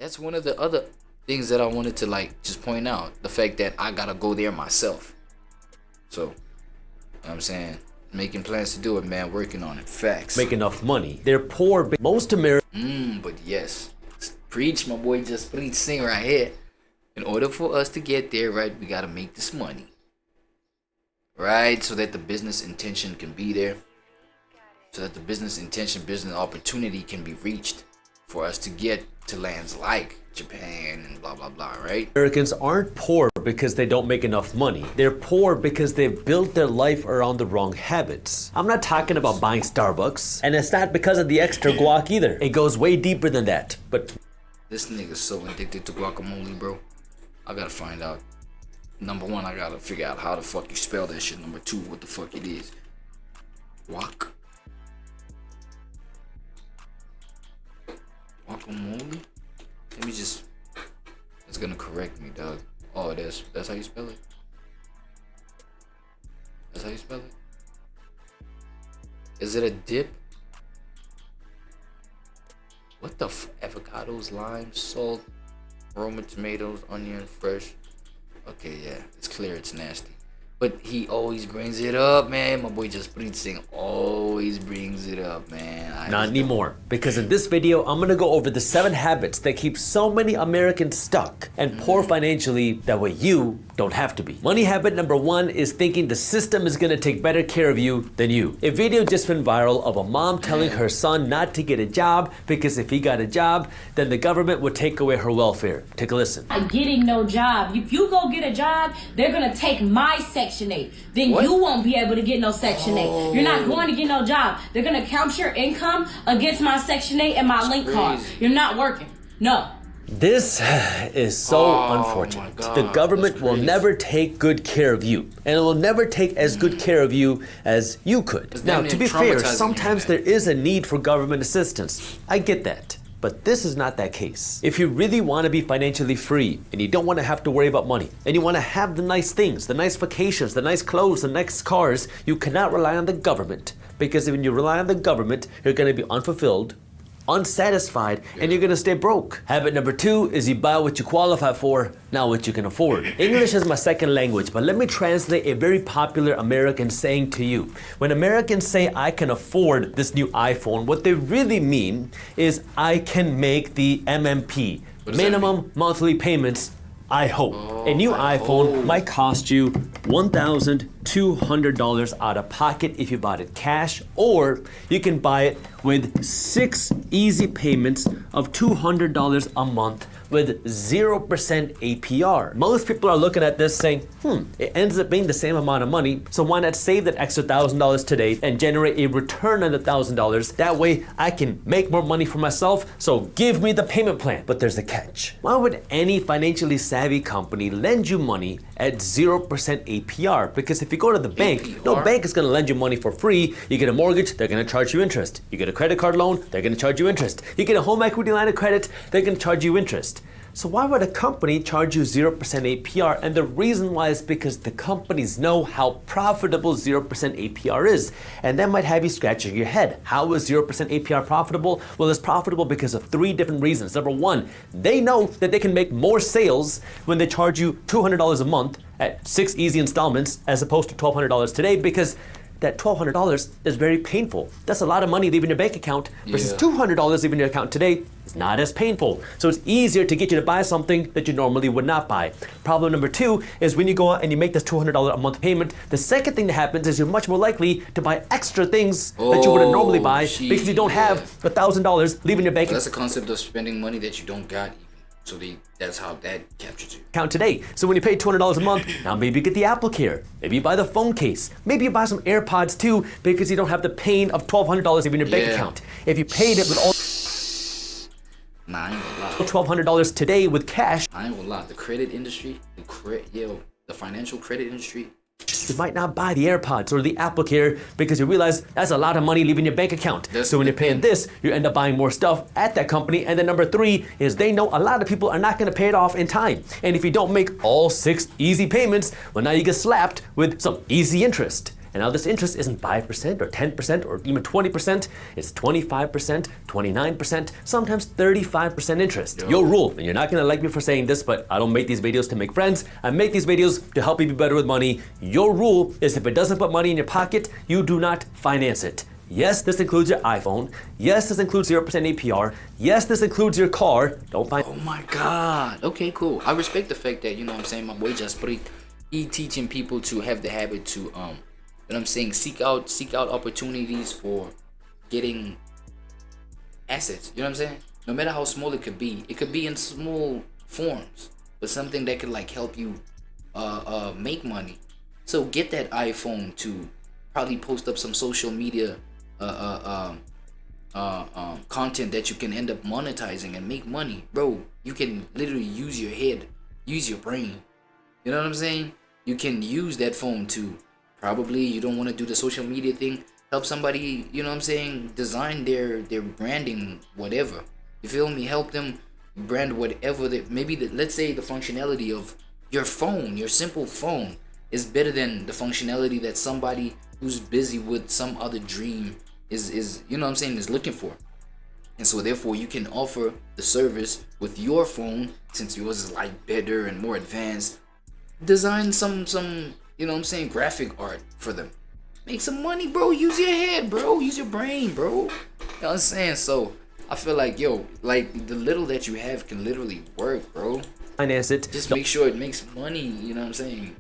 that's one of the other things that I wanted to like just point out. The fact that I gotta go there myself. So, you know what I'm saying? Making plans to do it, man. Working on it. Facts. Make enough money. They're poor. Most Americans. But yes. Preach, my boy. Just preach. Sing right here. In order for us to get there, right, we gotta make this money. Right? So that the business intention can be there. So that the business intention, business opportunity can be reached for us to get to lands like Japan and blah, blah, blah, right? Americans aren't poor because they don't make enough money. They're poor because they've built their life around the wrong habits. I'm not talking about buying Starbucks, and it's not because of the extra guac either. It goes way deeper than that, but... This nigga's so addicted to guacamole, bro. I gotta find out. Number one, I gotta figure out how the fuck you spell that shit. Number two, what the fuck it is. Guacamole? Let me just... It's gonna correct me, dog. Oh, it is. That's how you spell it? That's how you spell it? Is it a dip? What the avocados, lime, salt, Roman tomatoes, onion, fresh. Okay, yeah, it's clear it's nasty. But he always brings it up, man. My boy just Sing always brings it up, man. Not anymore. Because in this video, I'm gonna go over the 7 habits that keep so many Americans stuck and poor financially, that way you don't have to be. Money habit number 1 is thinking the system is gonna take better care of you than you. A video just went viral of a mom telling her son not to get a job because if he got a job, then the government would take away her welfare. Take a listen. Getting no job. If you go get a job, they're gonna take my Section 8. Then you won't be able to get no Section 8. You're not going to get no job. They're gonna count your income against my Section 8 and my link card. You're not working. No. This is so unfortunate. The government will never take good care of you, and it will never take as good care of you as you could. Now, to be fair, sometimes there is a need for government assistance. I get that. But this is not that case. If you really want to be financially free and you don't want to have to worry about money and you want to have the nice things, the nice vacations, the nice clothes, the nice cars, you cannot rely on the government, because when you rely on the government, you're going to be unfulfilled, unsatisfied, and you're gonna stay broke. Habit number 2 is you buy what you qualify for, not what you can afford. English is my second language, but let me translate a very popular American saying to you. When Americans say, I can afford this new iPhone, what they really mean is, I can make the MMP, minimum monthly payments, I hope. A new iPhone might cost you $1,200 out of pocket if you bought it cash, or you can buy it with 6 easy payments of $200 a month with 0% APR. Most people are looking at this saying, it ends up being the same amount of money, so why not save that extra $1,000 today and generate a return on the $1,000? That way I can make more money for myself, so give me the payment plan. But there's a catch. Why would any financially savvy company lend you money at 0% APR? Because if you go to the bank, no bank is gonna lend you money for free. You get a mortgage, they're gonna charge you interest. You get a credit card loan, they're gonna charge you interest. You get a home equity line of credit, they're gonna charge you interest. So why would a company charge you 0% APR? And the reason why is because the companies know how profitable 0% APR is. And that might have you scratching your head. How is 0% APR profitable? Well, it's profitable because of 3 different reasons. Number 1, they know that they can make more sales when they charge you $200 a month at 6 easy installments as opposed to $1,200 today, because that $1,200 is very painful. That's a lot of money leaving your bank account versus $200 leaving your account today is not as painful. So it's easier to get you to buy something that you normally would not buy. Problem number 2 is when you go out and you make this $200 a month payment, the second thing that happens is you're much more likely to buy extra things that you wouldn't normally buy because you don't have $1,000 leaving your bank account. That's the concept of spending money that you don't got. So that's how that captures you. Count today. So when you pay $200 a month, now maybe you get the Apple Care. Maybe you buy the phone case. Maybe you buy some AirPods too, because you don't have the pain of $1,200 in your bank account. If you paid it with all $1,200 today with cash, I ain't gonna lie. The credit industry, the financial credit industry, you might not buy the AirPods or the Apple Care because you realize that's a lot of money leaving your bank account. So when you're paying this, you end up buying more stuff at that company. And then number 3 is they know a lot of people are not gonna pay it off in time. And if you don't make all 6 easy payments, well, now you get slapped with some easy interest. And now this interest isn't 5% or 10% or even 20%. It's 25%, 29%, sometimes 35% interest. Your rule, and you're not gonna like me for saying this, but I don't make these videos to make friends. I make these videos to help you be better with money. Your rule is if it doesn't put money in your pocket, you do not finance it. Yes, this includes your iPhone. Yes, this includes 0% APR. Yes, this includes your car. Don't find. Oh my God. Okay, cool. I respect the fact that, you know what I'm saying, my boy Jasprit, he teaching people to have the habit to, you know what I'm saying, seek out opportunities for getting assets. You know what I'm saying? No matter how small it could be in small forms, but something that could like help you make money. So get that iPhone to probably post up some social media content that you can end up monetizing and make money. Bro, you can literally use your head, use your brain. You know what I'm saying? You can use that phone to probably, you don't want to do the social media thing, help somebody, you know what I'm saying, design their branding, whatever. You feel me? Help them brand whatever that maybe let's say the functionality of your phone, your simple phone, is better than the functionality that somebody who's busy with some other dream is you know what I'm saying, is looking for. And so therefore you can offer the service with your phone, since yours is like better and more advanced. Design some you know what I'm saying, graphic art for them. Make some money, bro. Use your head, bro. Use your brain, bro. You know what I'm saying? So I feel like, yo, like the little that you have can literally work, bro. Finance it. Just make sure it makes money, you know what I'm saying?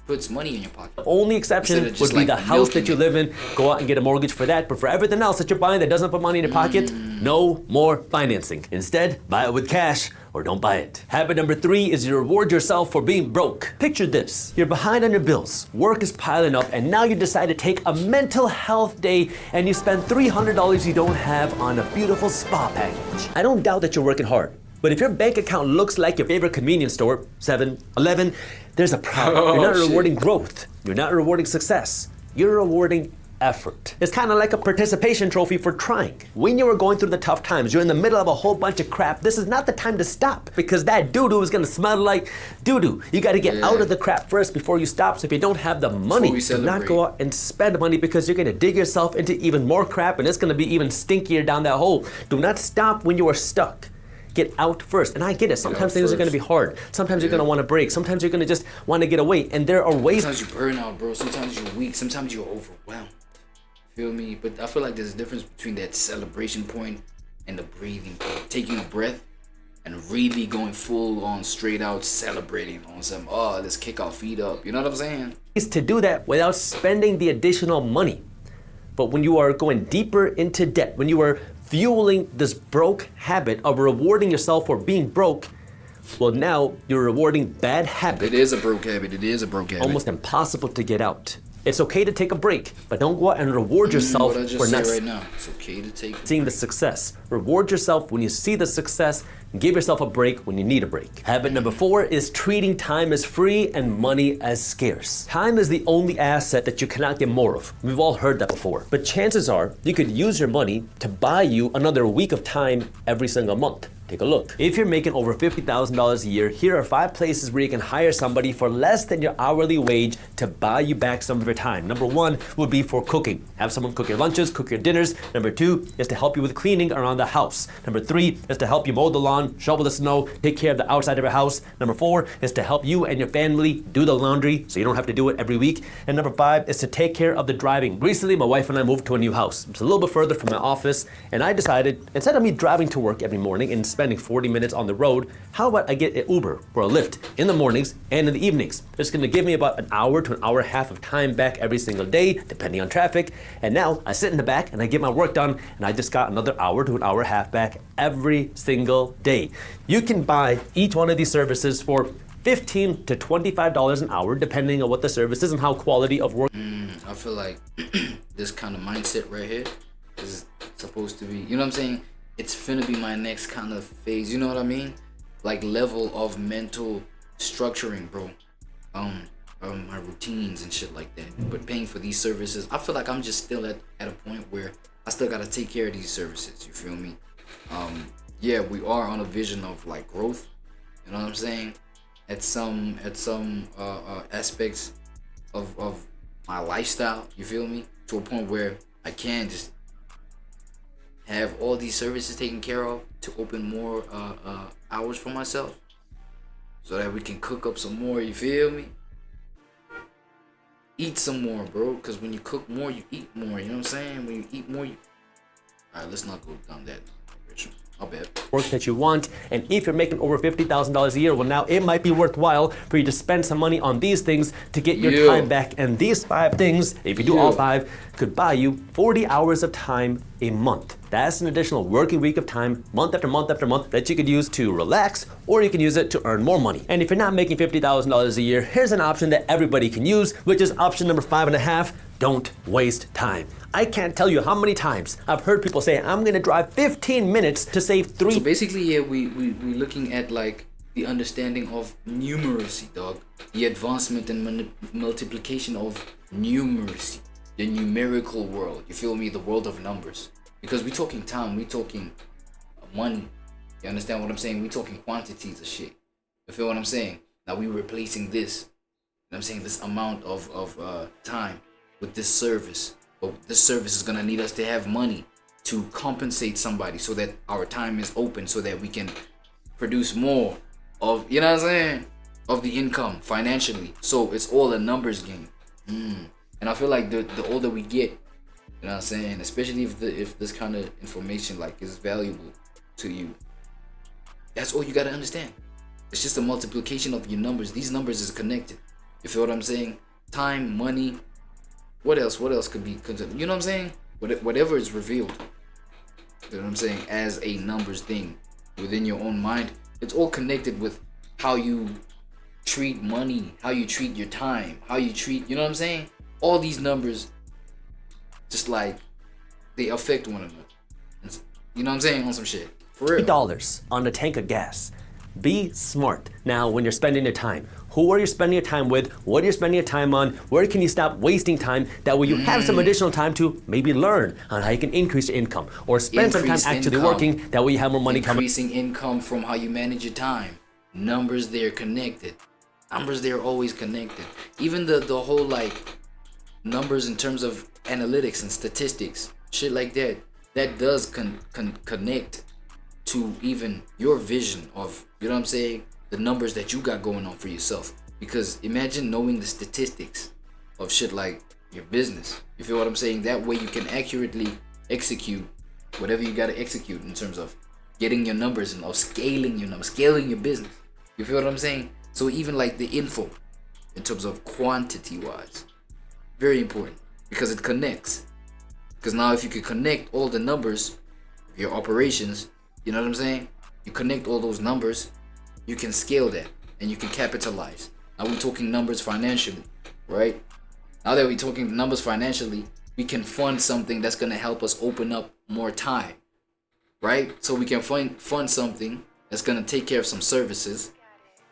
Puts money in your pocket. The only exception would be like the house that you live in. Go out and get a mortgage for that. But for everything else that you're buying that doesn't put money in your pocket, no more financing. Instead, buy it with cash or don't buy it. Habit number 3 is you reward yourself for being broke. Picture this. You're behind on your bills. Work is piling up and now you decide to take a mental health day and you spend $300 you don't have on a beautiful spa package. I don't doubt that you're working hard. But if your bank account looks like your favorite convenience store, 7-Eleven, there's a problem. You're not rewarding growth. You're not rewarding success. You're rewarding effort. It's kind of like a participation trophy for trying. When you were going through the tough times, you're in the middle of a whole bunch of crap, this is not the time to stop, because that doo-doo is gonna smell like doo-doo. You gotta get out of the crap first before you stop. So if you don't have the money, do not go out and spend money, because you're gonna dig yourself into even more crap and it's gonna be even stinkier down that hole. Do not stop when you are stuck. Get out first. And I get it. Sometimes things are going to be hard. Sometimes you're going to want to break. Sometimes you're going to just want to get away. And there are ways. Sometimes you burn out, bro. Sometimes you're weak. Sometimes you're overwhelmed. Feel me? But I feel like there's a difference between that celebration point and the breathing point. Taking a breath and really going full on, straight out, celebrating on some, oh, let's kick our feet up. You know what I'm saying? Is to do that without spending the additional money. But when you are going deeper into debt, when you are fueling this broke habit of rewarding yourself for being broke, well, now you're rewarding bad habits. It is a broke habit. It is a broke habit. Almost impossible to get out. It's okay to take a break, but don't go out and reward yourself for not right now. It's okay to take seeing the success. Reward yourself when you see the success. Give yourself a break when you need a break. Habit number 4 is treating time as free and money as scarce. Time is the only asset that you cannot get more of. We've all heard that before. But chances are you could use your money to buy you another week of time every single month. Take a look. If you're making over $50,000 a year, here are 5 places where you can hire somebody for less than your hourly wage to buy you back some of your time. Number 1 would be for cooking. Have someone cook your lunches, cook your dinners. Number 2 is to help you with cleaning around the house. Number 3 is to help you mow the lawn, shovel the snow, take care of the outside of your house. Number 4 is to help you and your family do the laundry so you don't have to do it every week. And number 5 is to take care of the driving. Recently, my wife and I moved to a new house. It's a little bit further from my office, and I decided, instead of me driving to work every morning and spending 40 minutes on the road, how about I get an Uber or a Lyft in the mornings and in the evenings? It's gonna give me about an hour to an hour and a half of time back every single day, depending on traffic. And now I sit in the back and I get my work done, and I just got another hour to an hour and a half back every single day. You can buy each one of these services for $15 to $25 an hour, depending on what the service is and how quality of work. I feel like this kind of mindset right here is supposed to be, you know what I'm saying? It's finna be my next kind of phase, you know what I mean? Like level of mental structuring, bro. My routines and shit like that. But paying for these services, I feel like I'm just still at a point where I still gotta take care of these services, you feel me? Yeah, we are on a vision of like growth, you know what I'm saying? At some aspects of my lifestyle, you feel me, to a point where I can just have all these services taken care of to open more hours for myself, so that we can cook up some more, you feel me? Eat some more, bro, because when you cook more, you eat more, you know what I'm saying? When you eat more, you... All right, let's not go down that direction. I'll bet. Work that you want, and if you're making over $50,000 a year, well, now it might be worthwhile for you to spend some money on these things to get your time back. And these 5 things, if you do all 5, could buy you 40 hours of time a month. That's an additional working week of time, month after month after month, that you could use to relax, or you can use it to earn more money. And if you're not making $50,000 a year, here's an option that everybody can use, which is option number 5.5. Don't waste time. I can't tell you how many times I've heard people say, I'm gonna drive 15 minutes to save 3. So basically, yeah, we're looking at like the understanding of numeracy, dog. The advancement and multiplication of numeracy. The numerical world, you feel me? The world of numbers. Because we talking time, we talking money. You understand what I'm saying? We talking quantities of shit. You feel what I'm saying? Now we replacing this. You know what I'm saying? This amount of time with this service. But this service is gonna need us to have money to compensate somebody so that our time is open, so that we can produce more of, you know what I'm saying, of the income financially. So it's all a numbers game. And I feel like the older we get, you know what I'm saying, especially if this kind of information like is valuable to you, that's all you gotta understand. It's just a multiplication of your numbers. These numbers is connected. You feel what I'm saying? Time, money. What else could be considered? You know what I'm saying? Whatever is revealed, you know what I'm saying, as a numbers thing within your own mind, it's all connected with how you treat money, how you treat your time, how you treat, you know what I'm saying? All these numbers, just like, they affect one another. You know what I'm saying? On some shit. For real. $3 on a tank of gas. Be smart. Now, when you're spending your time, who are you spending your time with? What are you spending your time on? Where can you stop wasting time? That way you have some additional time to maybe learn on how you can increase your income, or spend some time actually working. That way you have more money coming. Increasing income from how you manage your time. Numbers, they're connected. Numbers, they're always connected. Even the whole like numbers in terms of analytics and statistics, shit like that, that does connect to even your vision of, you know what I'm saying, the numbers that you got going on for yourself. Because imagine knowing the statistics of shit like your business. You feel what I'm saying? That way you can accurately execute whatever you got to execute in terms of getting your numbers and of scaling your numbers, scaling your business. You feel what I'm saying? So even like the info in terms of quantity wise, very important, because it connects. Because now if you could connect all the numbers of your operations, you know what I'm saying? You connect all those numbers, you can scale that and you can capitalize. Now we're talking numbers financially, right? Now that we're talking numbers financially, we can fund something that's gonna help us open up more time, right? So we can fund something that's gonna take care of some services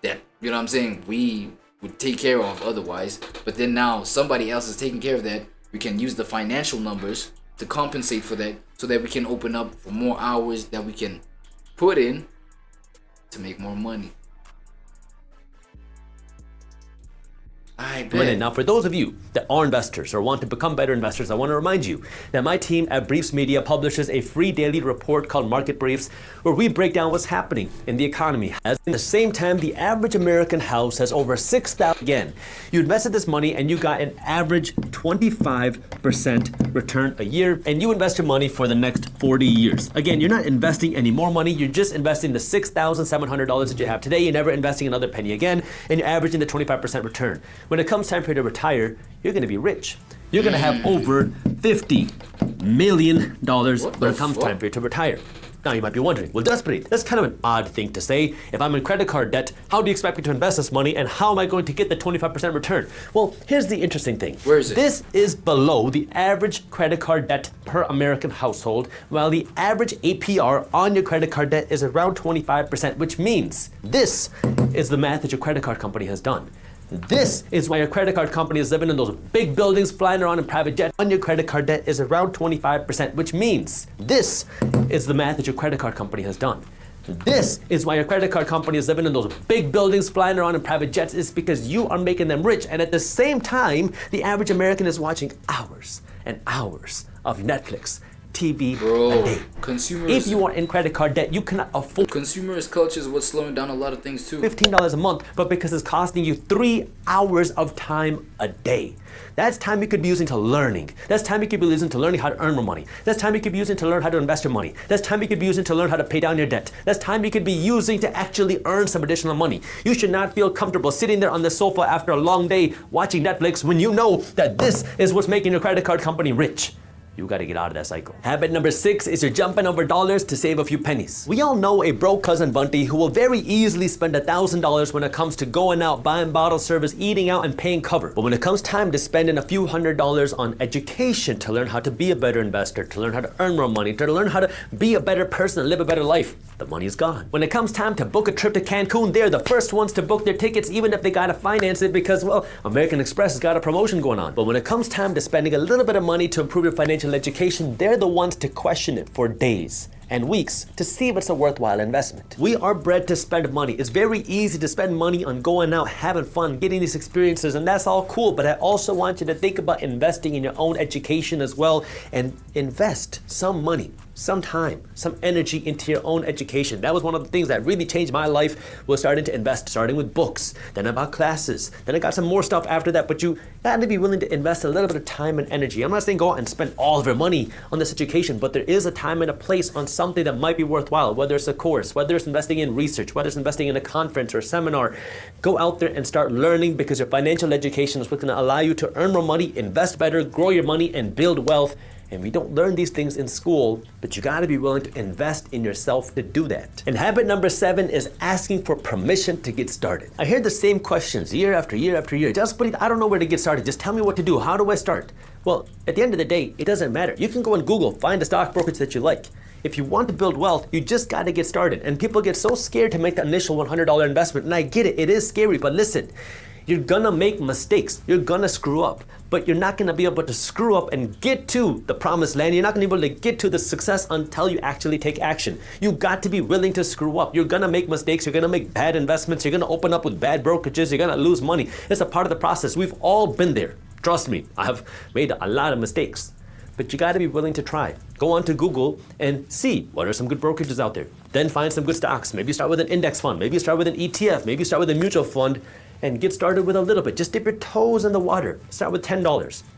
that, you know what I'm saying, we would take care of otherwise. But then now somebody else is taking care of that. We can use the financial numbers to compensate for that, so that we can open up for more hours that we can put in to make more money. I bet. Now, for those of you that are investors or want to become better investors, I want to remind you that my team at Briefs Media publishes a free daily report called Market Briefs, where we break down what's happening in the economy. At the same time, the average American house has over 6,000. Again, you invested this money and you got an average 25% return a year, and you invest your money for the next 40 years. Again, you're not investing any more money, you're just investing the $6,700 that you have today. You're never investing another penny again, and you're averaging the 25% return. When it comes time for you to retire, you're gonna be rich. You're gonna have over $50 million when it comes time for you to retire. Now you might be wondering, well, that's kind of an odd thing to say. If I'm in credit card debt, how do you expect me to invest this money, and how am I going to get the 25% return? Well, here's the interesting thing. Where is it? This is below the average credit card debt per American household, while the average APR on your credit card debt is around 25%, which means this is the math that your credit card company has done. This is why your credit card company is living in those big buildings, flying around in private jets. On your credit card debt is around 25%, which means this is the math that your credit card company has done. This is why your credit card company is living in those big buildings, flying around in private jets, is because you are making them rich. And at the same time, the average American is watching hours and hours of Netflix, TV a day. Consumers. If you are in credit card debt, you cannot afford Consumers culture is what's slowing down a lot of things too. $15 a month, but because it's costing you 3 hours of time a day. That's time you could be using to learning. That's time you could be using to learning how to earn more money. That's time you could be using to learn how to invest your money. That's time you could be using to learn how to pay down your debt. That's time you could be using to actually earn some additional money. You should not feel comfortable sitting there on the sofa after a long day watching Netflix when you know that this is what's making your credit card company rich. You gotta get out of that cycle. Habit number 6 is you're jumping over dollars to save a few pennies. We all know a broke cousin Bunty who will very easily spend $1,000 when it comes to going out, buying bottle service, eating out, and paying cover. But when it comes time to spending a few $100s on education to learn how to be a better investor, to learn how to earn more money, to learn how to be a better person and live a better life, the money is gone. When it comes time to book a trip to Cancun, they're the first ones to book their tickets, even if they gotta finance it because, well, American Express has got a promotion going on. But when it comes time to spending a little bit of money to improve your financial education, they're the ones to question it for days and weeks to see if it's a worthwhile investment. We are bred to spend money. It's very easy to spend money on going out, having fun, getting these experiences, and that's all cool, but I also want you to think about investing in your own education as well, and invest some money, some time, some energy into your own education. That was one of the things that really changed my life, was starting to invest, starting with books, then I bought classes, then I got some more stuff after that, but you got to be willing to invest a little bit of time and energy. I'm not saying go out and spend all of your money on this education, but there is a time and a place on something that might be worthwhile, whether it's a course, whether it's investing in research, whether it's investing in a conference or a seminar. Go out there and start learning, because your financial education is what's going to allow you to earn more money, invest better, grow your money, and build wealth. And we don't learn these things in school, but you gotta be willing to invest in yourself to do that. And habit number 7 is asking for permission to get started. I hear the same questions year after year after year. I don't know where to get started. Just tell me what to do. How do I start? Well, at the end of the day, it doesn't matter. You can go on Google, find a stock brokerage that you like. If you want to build wealth, you just got to get started. And people get so scared to make the initial $100 investment. And I get it, it is scary, but listen, you're gonna make mistakes. You're gonna screw up, but you're not gonna be able to screw up and get to the promised land. You're not gonna be able to get to the success until you actually take action. You got to be willing to screw up. You're gonna make mistakes. You're gonna make bad investments. You're gonna open up with bad brokerages. You're gonna lose money. It's a part of the process. We've all been there. Trust me, I have made a lot of mistakes. But you gotta be willing to try. Go on to Google and see what are some good brokerages out there. Then find some good stocks. Maybe start with an index fund. Maybe start with an ETF. Maybe start with a mutual fund and get started with a little bit. Just dip your toes in the water. Start with $10,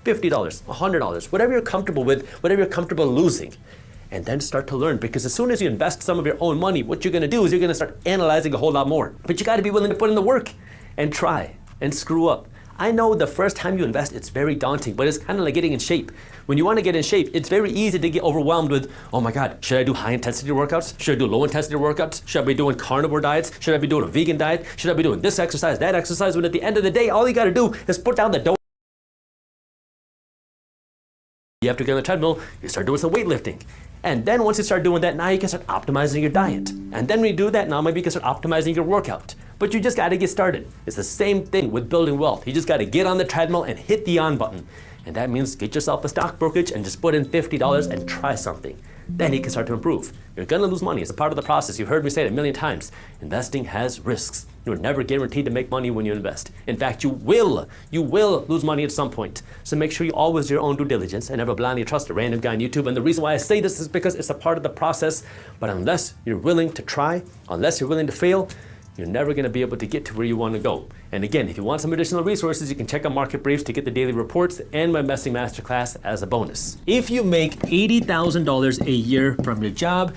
$50, $100, whatever you're comfortable with, whatever you're comfortable losing. And then start to learn, because as soon as you invest some of your own money, what you're gonna do is you're gonna start analyzing a whole lot more. But you gotta be willing to put in the work and try and screw up. I know the first time you invest, it's very daunting, but it's kind of like getting in shape. When you want to get in shape, it's very easy to get overwhelmed with, oh my God, should I do high intensity workouts? Should I do low intensity workouts? Should I be doing carnivore diets? Should I be doing a vegan diet? Should I be doing this exercise, that exercise? When at the end of the day, all you got to do is put down the dough. You have to get on the treadmill, you start doing some weightlifting. And then once you start doing that, now you can start optimizing your diet. And then when you do that, now maybe you can start optimizing your workout. But you just gotta get started. It's the same thing with building wealth. You just gotta get on the treadmill and hit the on button. And that means get yourself a stock brokerage and just put in $50 and try something. Then you can start to improve. You're gonna lose money. It's a part of the process. You've heard me say it a million times. Investing has risks. You're never guaranteed to make money when you invest. In fact, you will lose money at some point. So make sure you always do your own due diligence and never blindly trust a random guy on YouTube. And the reason why I say this is because it's a part of the process. But unless you're willing to try, unless you're willing to fail, you're never going to be able to get to where you want to go. And again, if you want some additional resources, you can check out Market Briefs to get the daily reports and my investing masterclass as a bonus. If you make $80,000 a year from your job,